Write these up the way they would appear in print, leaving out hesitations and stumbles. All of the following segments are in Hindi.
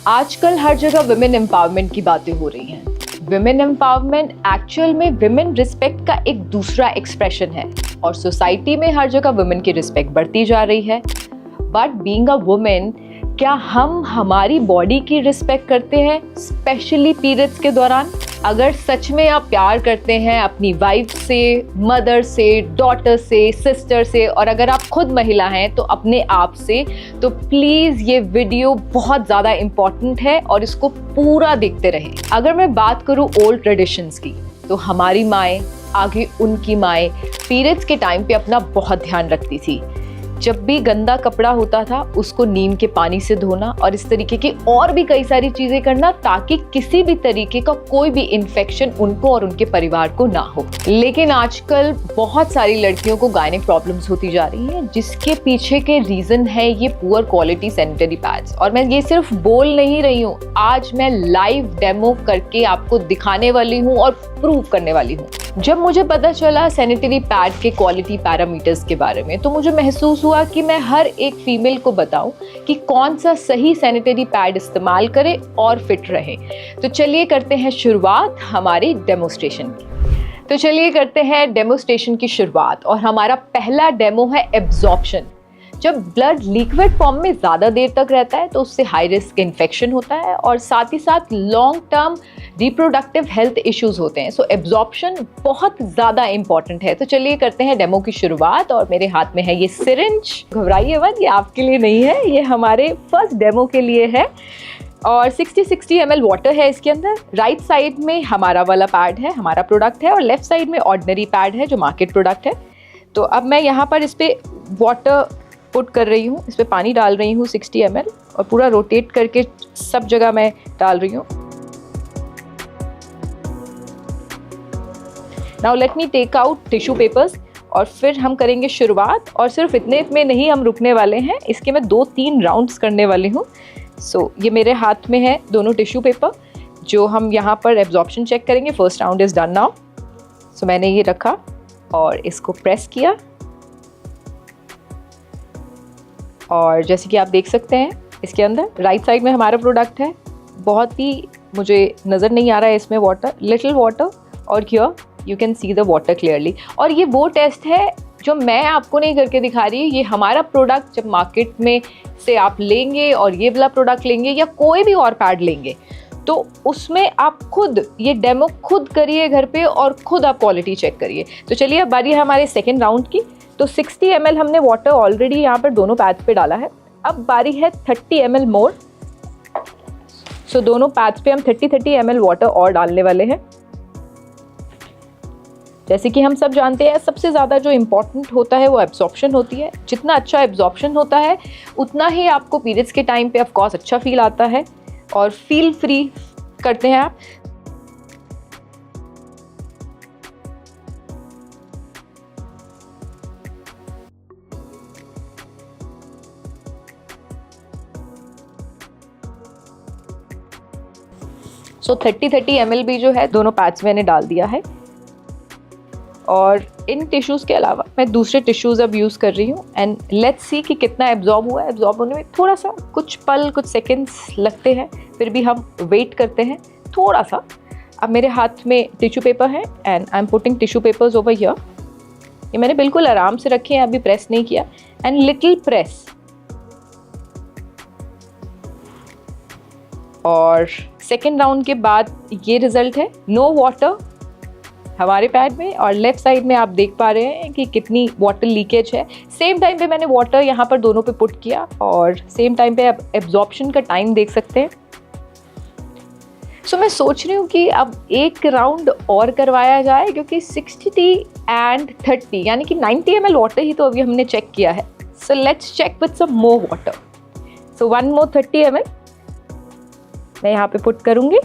आजकल हर जगह विमेन एम्पावरमेंट की बातें हो रही हैं। विमेन एम्पावरमेंट एक्चुअल में विमेन रिस्पेक्ट का एक दूसरा एक्सप्रेशन है और सोसाइटी में हर जगह वुमेन की रिस्पेक्ट बढ़ती जा रही है। बट बीइंग अ वुमेन, क्या हम हमारी बॉडी की रिस्पेक्ट करते हैं, स्पेशली पीरियड्स के दौरान? अगर सच में आप प्यार करते हैं अपनी वाइफ से, मदर से, डॉटर से, सिस्टर से, और अगर आप खुद महिला हैं तो अपने आप से, तो प्लीज़ ये वीडियो बहुत ज़्यादा इम्पॉर्टेंट है और इसको पूरा देखते रहें। अगर मैं बात करूँ ओल्ड ट्रेडिशंस की, तो हमारी माएँ, आगे उनकी माएँ पीरियड्स के टाइम पे अपना बहुत ध्यान रखती थी। जब भी गंदा कपड़ा होता था उसको नीम के पानी से धोना और इस तरीके की और भी कई सारी चीजें करना ताकि किसी भी तरीके का कोई भी इन्फेक्शन उनको और उनके परिवार को ना हो। लेकिन आजकल बहुत सारी लड़कियों को गायनिक प्रॉब्लम्स होती जा रही हैं, जिसके पीछे के रीजन है ये पुअर क्वालिटी सैनिटरी पैड्स। और मैं ये सिर्फ बोल नहीं रही हूँ, आज मैं लाइव डेमो करके आपको दिखाने वाली हूँ और प्रूव करने वाली हूँ। जब मुझे पता चला सैनिटरी पैड के क्वालिटी पैरामीटर्स के बारे में, तो मुझे महसूस हुआ कि मैं हर एक फीमेल को बताऊं कि कौन सा सही सैनिटरी पैड इस्तेमाल करें और फिट रहे। तो चलिए करते हैं शुरुआत हमारी डेमोस्ट्रेशन की। शुरुआत और हमारा पहला डेमो है एब्जॉर्प्शन। जब ब्लड लिक्विड फॉर्म में ज़्यादा देर तक रहता है तो उससे हाई रिस्क इन्फेक्शन होता है और साथ ही साथ long term reproductive health issues होते हैं। सो एब्जॉर्प्शन बहुत ज़्यादा इंपॉर्टेंट है। तो चलिए करते हैं डेमो की शुरुआत। और मेरे हाथ में है ये सिरिंज। घबराइए मत, ये आपके लिए नहीं है, ये हमारे फर्स्ट डेमो के लिए है। और 60 ml वाटर है इसके अंदर। राइट साइड में हमारा वाला पैड है, हमारा प्रोडक्ट है, और लेफ्ट साइड में ऑर्डिनरी पैड है जो मार्केट प्रोडक्ट है। तो अब मैं यहाँ पर इस पर वाटर पुट कर रही हूँ, इस पे पानी डाल रही हूँ 60 ml, और पूरा रोटेट करके सब जगह मैं डाल रही हूँ। Now let me take out tissue papers और फिर हम करेंगे शुरुआत। और सिर्फ इतने में नहीं हम रुकने वाले हैं, इसके मैं 2-3 राउंड्स करने वाली हूँ। सो ये मेरे हाथ में है दोनों टिश्यू पेपर जो हम यहाँ पर एब्जॉर्प्शन चेक करेंगे। First round is done now. So मैंने ये रखा और इसको प्रेस किया, और जैसे कि आप देख सकते हैं इसके अंदर राइट साइड में हमारा प्रोडक्ट है। बहुत ही मुझे नज़र नहीं आ रहा है इसमें वाटर, लिटिल वाटर, और here you can see the water clearly. और ये वो टेस्ट है जो मैं आपको नहीं करके दिखा रही, ये हमारा प्रोडक्ट जब मार्केट में से आप लेंगे और ये वाला प्रोडक्ट लेंगे या कोई भी और पैड लेंगे, तो उसमें आप खुद ये डेमो खुद करिए घर पे और खुद आप क्वालिटी चेक करिए। तो चलिए अब बारी है हमारे सेकेंड राउंड की। तो 60 ml हमने वाटर ऑलरेडी यहाँ पर दोनों पैड्स पे डाला है। अब बारी है 30 ml मोर। सो दोनों पैड्स पे हम 30 ml वाटर और डालने वाले हैं। जैसे कि हम सब जानते हैं, सबसे ज़्यादा जो इम्पोर्टेंट होता है वो एब्जॉर्प्शन होती है। जितना अच्छा एब्जॉर्प्शन होता है उतना ही आपको पीरियड्स के टाइम पे ऑफ कोर्स अच्छा फील आता है और फील फ्री करते हैं आप। सो 30 ml भी जो है दोनों पैड्स मैंने डाल दिया है। और इन टिश्यूज़ के अलावा मैं दूसरे टिश्यूज़ अब यूज़ कर रही हूँ। एंड लेट्स सी कि कितना एब्जॉर्ब हुआ है। एब्जॉर्ब होने में थोड़ा सा कुछ पल, कुछ सेकेंड्स लगते हैं, फिर भी हम वेट करते हैं थोड़ा सा। अब मेरे हाथ में टिश्यू पेपर है and I am putting tissue papers over here. ये मैंने बिल्कुल आराम से रखे हैं, अभी प्रेस नहीं किया। And little press. और सेकेंड राउंड के बाद ये रिजल्ट है, नो वाटर हमारे पैड में, और लेफ्ट साइड में आप देख पा रहे हैं कि कितनी वाटर लीकेज है। सेम टाइम पे मैंने वाटर यहाँ पर दोनों पे पुट किया और सेम टाइम पे आप एब्जॉर्प्शन का टाइम देख सकते हैं। सो मैं सोच रही हूँ कि अब एक राउंड और करवाया जाए, क्योंकि 60 एंड 30 यानी कि 90 ml वाटर ही तो अभी हमने चेक किया है। So let's check with some more water. So 1 more 30 ml मैं यहाँ पे पुट करूँगी।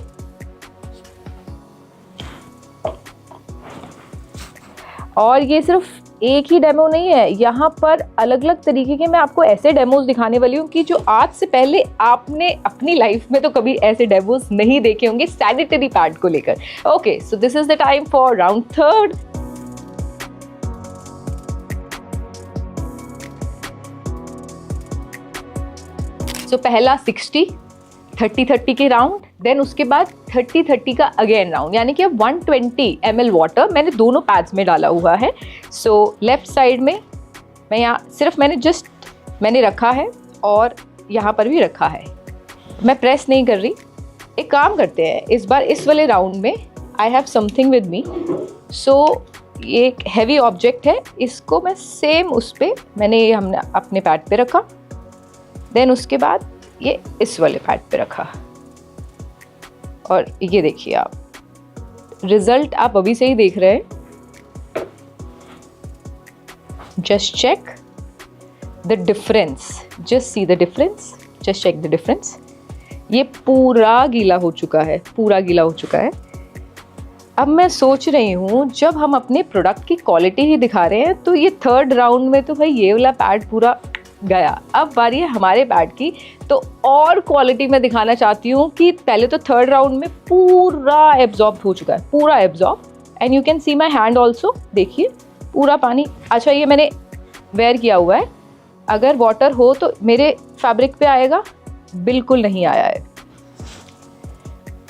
और ये सिर्फ एक ही डेमो नहीं है, यहाँ पर अलग अलग तरीके के मैं आपको ऐसे डेमोज दिखाने वाली हूँ कि जो आज से पहले आपने अपनी लाइफ में तो कभी ऐसे डेमोज नहीं देखे होंगे सैनिटरी पैड को लेकर। Okay, so this is the time for round third. So पहला 60, 30-30 के राउंड, देन उसके बाद 30-30 का अगेन राउंड, यानी कि 120 ml वाटर मैंने दोनों पैड्स में डाला हुआ है। सो लेफ्ट साइड में मैं यहाँ सिर्फ मैंने रखा है और यहाँ पर भी रखा है, मैं प्रेस नहीं कर रही। एक काम करते हैं, इस बार इस वाले राउंड में I have something with me. So ये एक हैवी ऑब्जेक्ट है, इसको मैं सेम उस पर हमने अपने पैड पे रखा, देन उसके बाद ये इस वाले पैड पे रखा, और ये देखिए आप रिजल्ट आप अभी से ही देख रहे हैं। Just check the difference, just see the difference, just check the difference. ये पूरा गीला हो चुका है, पूरा गीला हो चुका है। अब मैं सोच रही हूँ जब हम अपने प्रोडक्ट की क्वालिटी ही दिखा रहे हैं तो ये थर्ड राउंड में तो भाई ये वाला पैड पूरा गया। अब बारी है हमारे पैड की, तो और क्वालिटी में दिखाना चाहती हूँ कि पहले तो थर्ड राउंड में पूरा एब्जॉर्ब हो चुका है, पूरा absorb, and you can see my hand also, देखिए पूरा पानी। अच्छा ये मैंने वेयर किया हुआ है, अगर वाटर हो तो मेरे फैब्रिक पे आएगा, बिल्कुल नहीं आया है।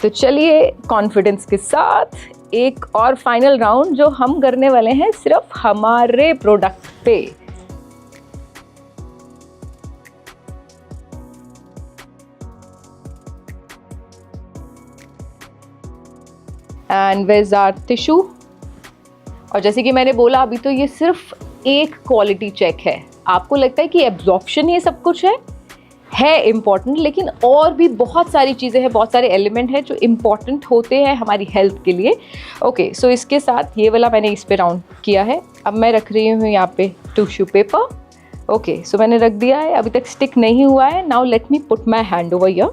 तो चलिए कॉन्फिडेंस के साथ एक और फाइनल राउंड जो हम करने वाले हैं सिर्फ हमारे प्रोडक्ट पे। And where is our tissue. और जैसे कि मैंने बोला अभी तो ये सिर्फ एक क्वालिटी चेक है। आपको लगता है कि एब्जॉर्प्शन ये सब कुछ है इम्पॉर्टेंट, लेकिन और भी बहुत सारी चीज़ें हैं, बहुत सारे एलिमेंट हैं जो इम्पॉर्टेंट होते हैं हमारी हेल्थ के लिए। ओके, सो इसके साथ ये वाला मैंने इस पे राउंड किया है। अब मैं रख रही हूँ यहाँ पे टिश्यू पेपर। ओके, सो मैंने रख दिया है, अभी तक स्टिक नहीं हुआ है। Now let me put my hand over here.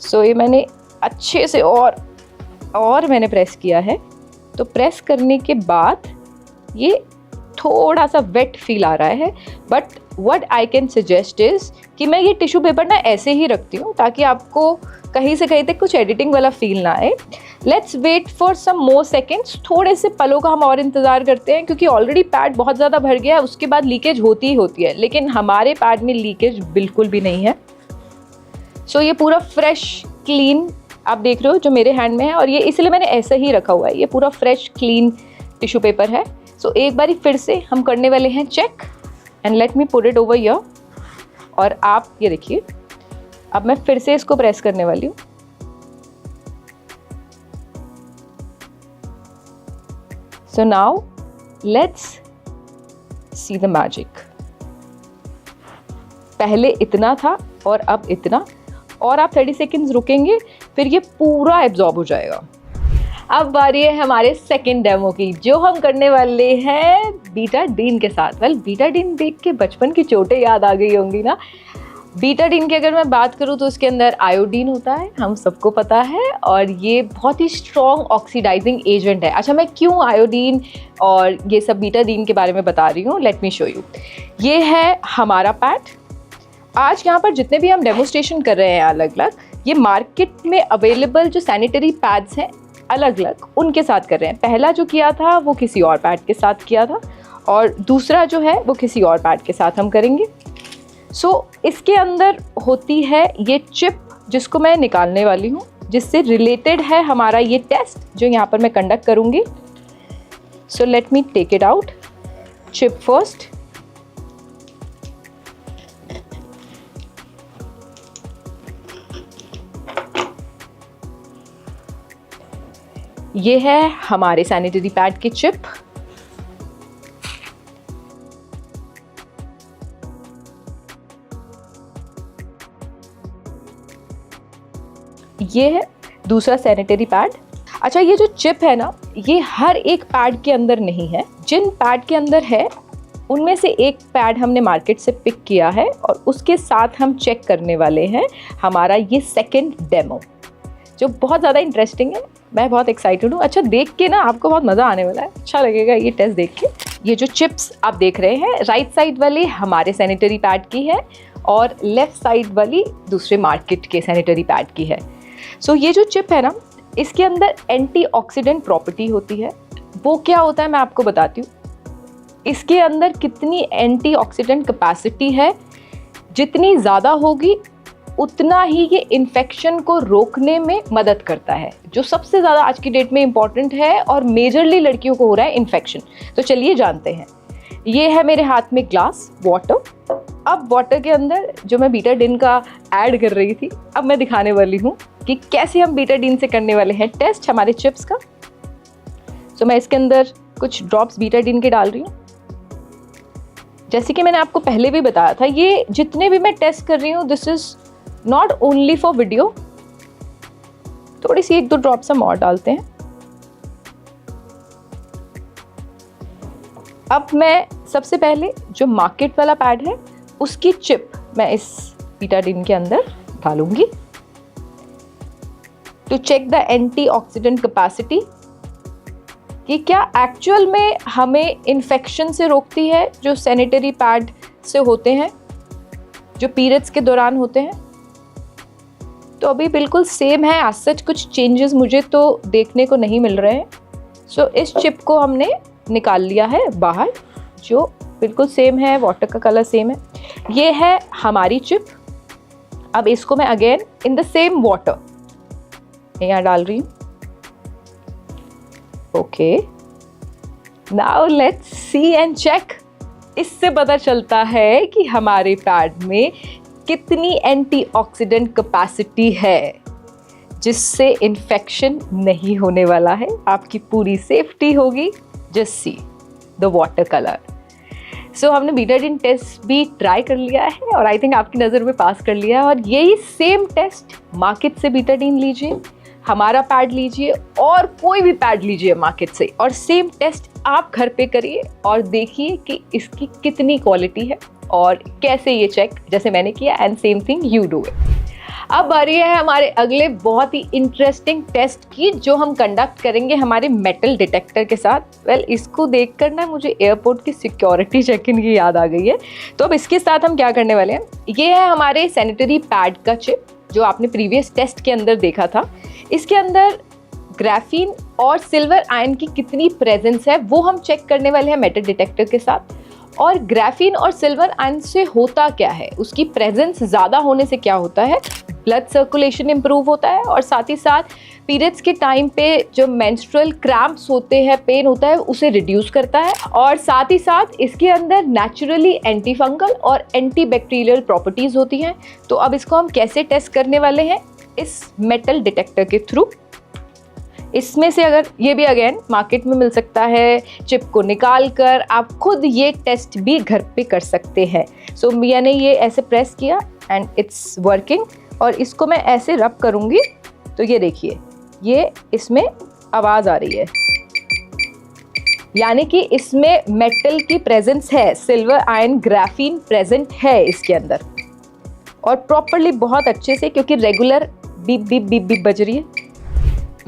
So ये मैंने अच्छे से और मैंने प्रेस किया है। तो प्रेस करने के बाद ये थोड़ा सा वेट फील आ रहा है, but what I can suggest is कि मैं ये टिश्यू पेपर ना ऐसे ही रखती हूँ ताकि आपको कहीं से कहीं तक कुछ एडिटिंग वाला फील ना आए। Let's wait for some more seconds, थोड़े से पलों का हम और इंतज़ार करते हैं, क्योंकि ऑलरेडी पैड बहुत ज़्यादा भर गया है, उसके बाद लीकेज होती ही होती है, लेकिन हमारे पैड में लीकेज बिल्कुल भी नहीं है। सो ये पूरा फ्रेश क्लीन आप देख रहे हो जो मेरे हैंड में है, और ये इसलिए मैंने ऐसे ही रखा हुआ है। ये पूरा फ्रेश क्लीन टिश्यू पेपर है। सो एक बारी फिर से हम करने वाले हैं check, and let me put it over here. और आप ये देखिए, अब मैं फिर से इसको प्रेस करने वाली हूँ। So now let's see the magic. पहले इतना था और अब इतना, और आप 30 सेकेंड्स रुकेंगे, फिर ये पूरा एब्जॉर्ब हो जाएगा। अब बारी है हमारे सेकंड डेमो की, जो हम करने वाले हैं बीटाडीन के साथ। वेल, बीटाडीन देख के बचपन की चोटें याद आ गई होंगी ना। बीटाडीन की अगर मैं बात करूँ तो उसके अंदर आयोडीन होता है, हम सबको पता है, और ये बहुत ही स्ट्रॉन्ग ऑक्सीडाइजिंग एजेंट है। अच्छा, मैं क्यों आयोडीन और ये सब बीटाडीन के बारे में बता रही हूँ, लेट मी शो यू। ये है हमारा पैड। आज यहाँ पर जितने भी हम डेमोस्ट्रेशन कर रहे हैं अलग अलग, ये मार्केट में अवेलेबल जो सैनिटरी पैड्स हैं अलग अलग, उनके साथ कर रहे हैं। पहला जो किया था वो किसी और पैड के साथ किया था, और दूसरा जो है वो किसी और पैड के साथ हम करेंगे। सो इसके अंदर होती है ये चिप, जिसको मैं निकालने वाली हूँ, जिससे रिलेटेड है हमारा ये टेस्ट जो यहाँ पर मैं कंडक्ट करूँगी। So let me take it out. Chip first. ये है हमारे सैनिटरी पैड की चिप। ये है दूसरा सैनिटरी पैड। अच्छा, ये जो चिप है ना, ये हर एक पैड के अंदर नहीं है। जिन पैड के अंदर है उनमें से एक पैड हमने मार्केट से पिक किया है, और उसके साथ हम चेक करने वाले हैं हमारा ये सेकंड डेमो, जो बहुत ज़्यादा इंटरेस्टिंग है। मैं बहुत एक्साइटेड हूँ। अच्छा, देख के ना आपको बहुत मज़ा आने वाला है, अच्छा लगेगा ये टेस्ट देख के। ये जो चिप्स आप देख रहे हैं, राइट साइड वाली हमारे सैनिटरी पैड की है, और लेफ़्ट साइड वाली दूसरे मार्केट के सैनिटरी पैड की है। सो ये जो चिप है ना, इसके अंदर एंटीऑक्सीडेंट प्रॉपर्टी होती है। वो क्या होता है मैं आपको बताती हूँ। इसके अंदर कितनी एंटीऑक्सीडेंट कैपेसिटी है जितनी ज़्यादा होगी उतना ही ये इन्फेक्शन को रोकने में मदद करता है, जो सबसे ज़्यादा आज की डेट में इम्पॉर्टेंट है और मेजरली लड़कियों को हो रहा है इन्फेक्शन। तो चलिए जानते हैं। ये है मेरे हाथ में ग्लास वाटर। अब वाटर के अंदर जो मैं बीटाडीन का ऐड कर रही थी, अब मैं दिखाने वाली हूँ कि कैसे हम बीटाडीन से करने वाले हैं टेस्ट हमारे चिप्स का। तो मैं इसके अंदर कुछ ड्रॉप्स बीटाडीन के डाल रही हूँ। जैसे कि मैंने आपको पहले भी बताया था, ये जितने भी मैं टेस्ट कर रही हूँ this is not only for video. थोड़ी सी 1-2 ड्रॉप्स हम और डालते हैं। अब मैं सबसे पहले जो मार्केट वाला पैड है उसकी चिप मैं इस बीटाडीन के अंदर डालूंगी to check the antioxidant capacity, कि क्या एक्चुअल में हमें इन्फेक्शन से रोकती है जो सैनिटरी पैड से होते हैं, जो पीरियड्स के दौरान होते हैं। तो अभी बिल्कुल सेम है, आज सच कुछ चेंजेस मुझे तो देखने को नहीं मिल रहे हैं। सो इस चिप को हमने निकाल लिया है बाहर, जो बिल्कुल सेम है, वाटर का कलर सेम है। ये है हमारी चिप। अब इसको मैं again in the same water यहाँ डाल रही हूँ। Okay, now let's see and check. इससे पता चलता है कि हमारे पैड में कितनी एंटीऑक्सीडेंट कैपेसिटी है, जिससे इन्फेक्शन नहीं होने वाला है, आपकी पूरी सेफ्टी होगी। Just see the water colour. So हमने बीटाडीन टेस्ट भी ट्राई कर लिया है और आई थिंक आपकी नज़र में पास कर लिया है। और यही सेम टेस्ट मार्केट से बीटाडीन लीजिए, हमारा पैड लीजिए और कोई भी पैड लीजिए मार्केट से, और सेम टेस्ट आप घर पे करिए और देखिए कि इसकी कितनी क्वालिटी है और कैसे ये चेक जैसे मैंने किया, and same thing you do it. अब बारी है हमारे अगले बहुत ही इंटरेस्टिंग टेस्ट की, जो हम कंडक्ट करेंगे हमारे मेटल डिटेक्टर के साथ। वेल, इसको देखकर ना मुझे एयरपोर्ट की सिक्योरिटी चेक इन की याद आ गई है। तो अब इसके साथ हम क्या करने वाले हैं, ये है हमारे सैनिटरी पैड का चिप जो आपने प्रीवियस टेस्ट के अंदर देखा था। इसके अंदर ग्राफीन और सिल्वर आयन की कितनी प्रेजेंस है वो हम चेक करने वाले हैं मेटल डिटेक्टर के साथ। और ग्राफीन और सिल्वर आयन से होता क्या है, उसकी प्रेजेंस ज़्यादा होने से क्या होता है, ब्लड सर्कुलेशन इंप्रूव होता है, और साथ ही साथ पीरियड्स के टाइम पे जो मेंस्ट्रुअल क्रैम्प्स होते हैं, पेन होता है, उसे रिड्यूस करता है। और साथ ही साथ इसके अंदर नेचुरली एंटी फंगल और एंटी बैक्टीरियल प्रॉपर्टीज़ होती हैं। तो अब इसको हम कैसे टेस्ट करने वाले हैं, इस मेटल डिटेक्टर के थ्रू। इसमें से अगर ये भी अगेन मार्केट में मिल सकता है, चिप को निकाल कर आप खुद ये टेस्ट भी घर पे कर सकते हैं। सो मैंने ये ऐसे प्रेस किया एंड इट्स वर्किंग, और इसको मैं ऐसे रब करूँगी तो ये देखिए, ये इसमें आवाज़ आ रही है, यानी कि इसमें मेटल की प्रेजेंस है, सिल्वर आयन ग्राफीन प्रेजेंट है इसके अंदर, और प्रॉपरली बहुत अच्छे से, क्योंकि regular beep beep beep beep बज रही है।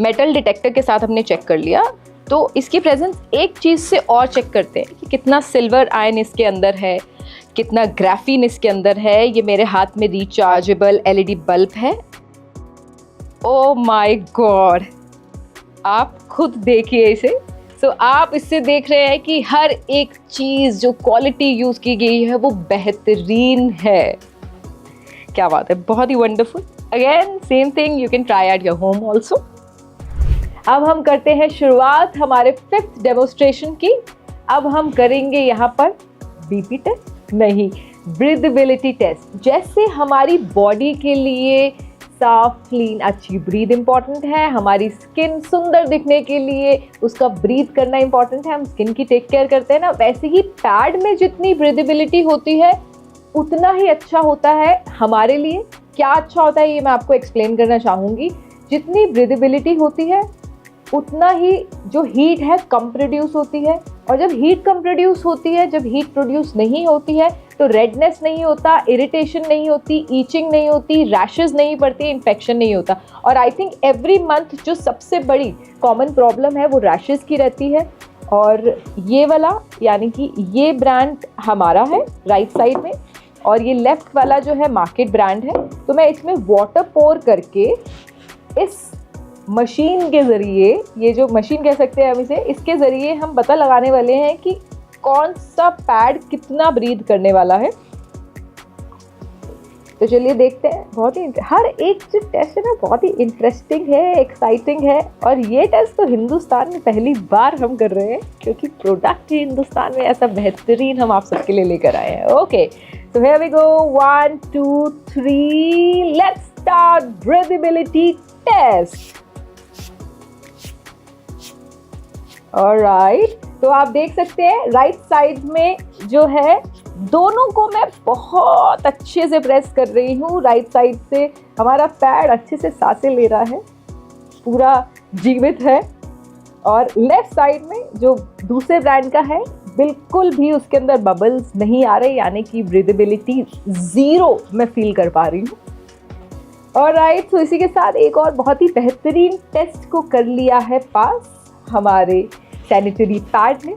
मेटल डिटेक्टर के साथ हमने चेक कर लिया, तो इसकी प्रेजेंस एक चीज़ से और चेक करते हैं कि कितना सिल्वर आयन इसके अंदर है, कितना ग्राफीन इसके अंदर है। ये मेरे हाथ में रिचार्जेबल एलईडी बल्ब है। ओ माय गॉड, आप खुद देखिए इसे। सो आप इससे देख रहे हैं कि हर एक चीज़ जो क्वालिटी यूज़ की गई है वो बेहतरीन है। क्या बात है, बहुत ही wonderful. Again same thing you can try at your home also. अब हम करते हैं शुरुआत हमारे 5th डेमोस्ट्रेशन की। अब हम करेंगे यहाँ पर बीपी टेस्ट नहीं, ब्रीदेबिलिटी टेस्ट। जैसे हमारी बॉडी के लिए साफ क्लीन अच्छी ब्रीद इंपॉर्टेंट है, हमारी स्किन सुंदर दिखने के लिए उसका ब्रीथ करना इंपॉर्टेंट है, हम स्किन की टेक केयर करते हैं ना, वैसे ही पैड में जितनी ब्रीदेबिलिटी होती है उतना ही अच्छा होता है हमारे लिए। क्या अच्छा होता है ये मैं आपको एक्सप्लेन करना चाहूँगी। जितनी ब्रीदेबिलिटी होती है उतना ही जो हीट है कम प्रोड्यूस होती है, और जब हीट कम प्रोड्यूस होती है, जब हीट प्रोड्यूस नहीं होती है तो रेडनेस नहीं होता, इरिटेशन नहीं होती, ईचिंग नहीं होती, रैशेस नहीं पड़ती, इन्फेक्शन नहीं होता। और आई थिंक एवरी मंथ जो सबसे बड़ी कॉमन प्रॉब्लम है वो रैशेस की रहती है। और ये वाला यानी कि ये ब्रांड हमारा है राइट साइड में, और ये लेफ्ट वाला जो है मार्केट ब्रांड है। तो मैं इसमें वाटर पोर करके इस मशीन के ज़रिए, ये जो मशीन कह सकते हैं हम इसे, इसके ज़रिए हम पता लगाने वाले हैं कि कौन सा पैड कितना ब्रीथ करने वाला है। तो चलिए देखते हैं। बहुत ही हर एक जो टेस्ट है ना बहुत ही इंटरेस्टिंग है, एक्साइटिंग है, और ये टेस्ट तो हिंदुस्तान में पहली बार हम कर रहे हैं क्योंकि प्रोडक्ट ही हिंदुस्तान में ऐसा बेहतरीन हम आप सबके लिए लेकर आए हैं। Okay, so here we go, 1 2 3, let's start breathability test. Alright, तो आप देख सकते हैं राइट साइड में जो है दोनों को मैं बहुत अच्छे से प्रेस कर रही हूँ। राइट साइड से हमारा पैड अच्छे से सांसें ले रहा है, पूरा जीवित है, और लेफ्ट साइड में जो दूसरे ब्रांड का है बिल्कुल भी उसके अंदर बबल्स नहीं आ रहे, यानी कि ब्रीदेबिलिटी 0 मैं फील कर पा रही हूँ। और राइट, तो इसी के साथ एक और बहुत ही बेहतरीन टेस्ट को कर लिया है पास हमारे सैनिटरी पैड ने।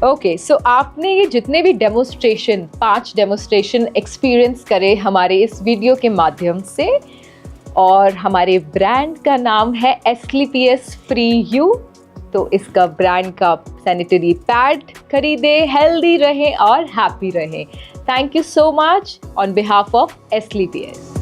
ओके, सो आपने ये जितने भी डेमोस्ट्रेशन 5 डेमोस्ट्रेशन एक्सपीरियंस करे हमारे इस वीडियो के माध्यम से, और हमारे ब्रांड का नाम है एस्क्लेपियस फ्री यू, तो इसका ब्रांड का सैनिटरी पैड खरीदे, हेल्दी रहें और हैप्पी रहें। Thank you so much on behalf of Asclepius.